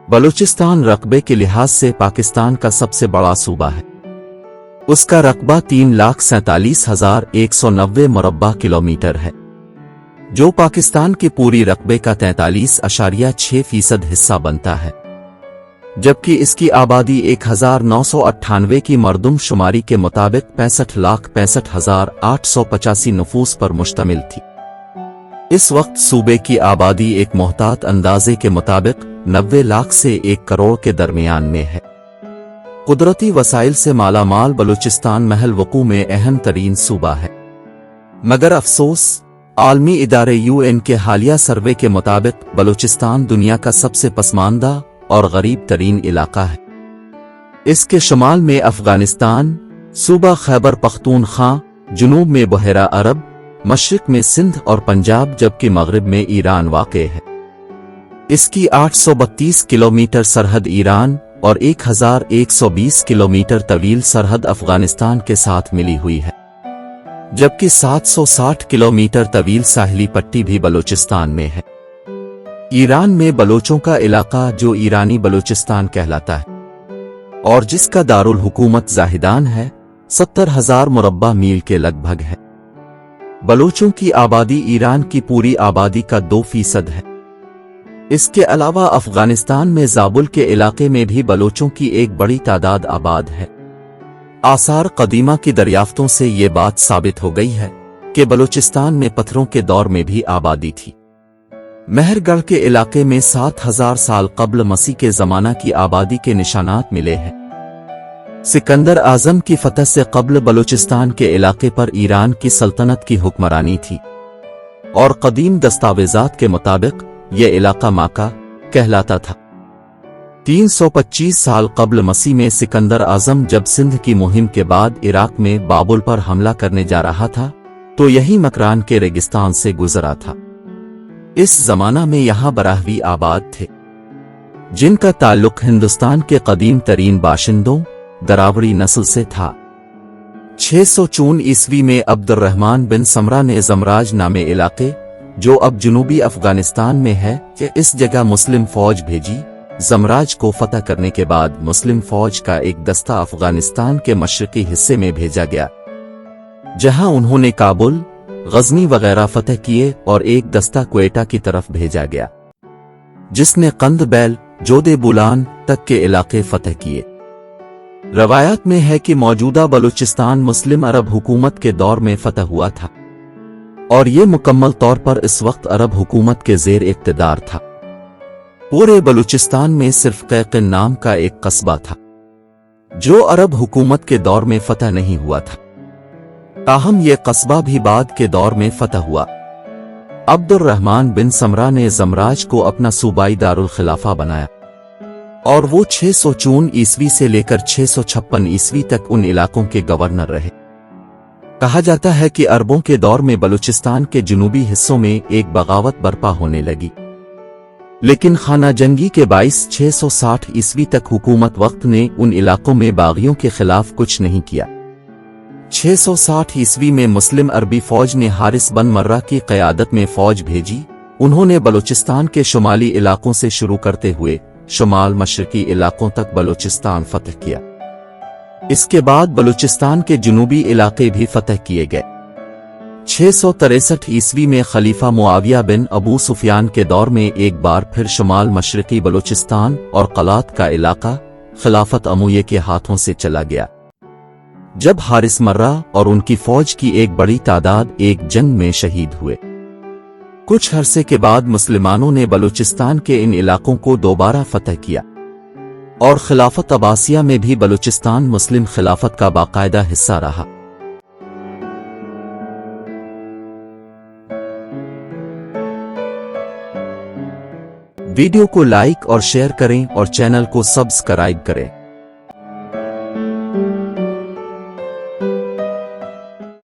बलूचिस्तान रकबे के लिहाज से पाकिस्तान का सबसे बड़ा सूबा है। उसका रकबा 3,47,190 मुरब्बा किलोमीटर है, जो पाकिस्तान के पूरी रकबे का 43.6% हिस्सा बनता है, जबकि इसकी आबादी 1,998 की मरदमशुमारी के मुताबिक 65,65,885 नफूस पर मुश्तमिल थी। इस वक्त सूबे की आबादी एक मोहतात अंदाजे के मुताबिक 90 लाख से 1 करोड़ के दरमियान में है। कुदरती वसाइल से मालामाल बलूचिस्तान महल वकू में अहम तरीन सूबा है, मगर अफसोस आलमी इदारे UN के हालिया सर्वे के मुताबिक बलूचिस्तान दुनिया का सबसे पसमानदा और गरीब तरीन इलाका है। इसके शुमाल में अफगानिस्तान, सूबा खैबर पख्तूनख्वा, जुनूब में बहरा अरब, मशरिक में सिंध और पंजाब, जबकि मगरिब में ईरान वाक़े है। इसकी 832 किलोमीटर सरहद ईरान और 1120 किलोमीटर तवील सरहद अफगानिस्तान के साथ मिली हुई है, जबकि 760 किलोमीटर तवील साहिली पट्टी भी बलूचिस्तान में है। ईरान में बलोचों का इलाका जो ईरानी बलूचिस्तान कहलाता है और जिसका दारुल हुकूमत जाहिदान है, 70,000 मुरब्बा मील के लगभग है। बलोचों की आबादी ईरान की पूरी आबादी का 2% है। इसके अलावा अफगानिस्तान में ज़ाबुल के इलाके में भी बलोचों की एक बड़ी तादाद आबाद है। आसार कदीमा की दरियाफ्तों से ये बात साबित हो गई है कि बलूचिस्तान में पत्थरों के दौर में भी आबादी थी। मेहरगढ़ के इलाके में 7,000 साल कब्ल मसीह के ज़माना की आबादी के निशानात मिले हैं। सिकंदर आज़म की फतह से कब्ल बलूचिस्तान के इलाके पर ईरान की सल्तनत की हुक्मरानी थी और कदीम दस्तावेज़ात के मुताबिक यह इलाका माका कहलाता था। 325 साल कब्ल मसीह में सिकंदर आज़म जब सिंध की मुहिम के बाद इराक में बाबुल पर हमला करने जा रहा था तो यही मकरान के रेगिस्तान से गुजरा था। इस जमाना में यहाँ बराहवी आबाद थे, जिनका ताल्लुक हिंदुस्तान के कदीम तरीन बाशिंदों दरावड़ी नस्ल से था। 604 ईस्वी में अब्दुर्रहमान बिन समरा ने जमराज नामे इलाके, जो अब जुनूबी अफगानिस्तान में है, कि इस जगह मुस्लिम फौज भेजी। जमराज को फतह करने के बाद मुस्लिम फौज का एक दस्ता अफगानिस्तान के मशरकी हिस्से में भेजा गया, जहां उन्होंने काबुल, गजनी वगैरह फतह किए और एक दस्ता क्वेटा की तरफ भेजा गया, जिसने कंदबैल, जोदे बुलान तक के इलाके फतह किए। रवायत में है कि मौजूदा बलूचिस्तान मुस्लिम अरब हुकूमत के दौर में फतह हुआ था और ये मुकम्मल तौर पर इस वक्त अरब हुकूमत के ज़ेर इक़्तिदार था। पूरे बलूचिस्तान में सिर्फ कैक़िन नाम का एक कस्बा था, जो अरब हुकूमत के दौर में फतह नहीं हुआ था। ताहम यह कस्बा भी बाद के दौर में फतह हुआ। अब्दुर्रहमान बिन समरा ने जमराज को अपना सूबाई दारुल खिलाफा बनाया और वो 604 ईस्वी से लेकर 656 ईस्वी तक उन इलाकों के गवर्नर रहे। कहा जाता है कि अरबों के दौर में बलूचिस्तान के जुनूबी हिस्सों में एक बगावत बर्पा होने लगी, लेकिन खाना जंगी के बाइस 660 ईस्वी तक हुकूमत वक्त ने उन इलाकों में बागियों के खिलाफ कुछ नहीं किया। 660 ईस्वी में मुस्लिम अरबी फौज ने हारिस बन मर्रा की क़यादत में फौज भेजी। उन्होंने बलूचिस्तान के शुमाली इलाकों से शुरू करते हुए शुमाल मशरकी इलाकों तक बलूचिस्तान फतह किया। इसके बाद बलूचिस्तान के जुनूबी इलाके भी फतह किए गए। 663 ईस्वी में खलीफा मुआविया बिन अबू सुफियान के दौर में एक बार फिर शुमाल मशरकी बलूचिस्तान और कलात का इलाका खिलाफत अमुये के हाथों से चला गया, जब हारिस मर्रा और उनकी फौज की एक बड़ी तादाद एक जंग में शहीद हुए। कुछ अरसे के बाद मुसलमानों ने बलूचिस्तान के इन इलाकों को दोबारा फतह किया और खिलाफत अब्बासिया में भी बलूचिस्तान मुस्लिम खिलाफत का बाकायदा हिस्सा रहा। वीडियो को लाइक और शेयर करें और चैनल को सब्सक्राइब करें।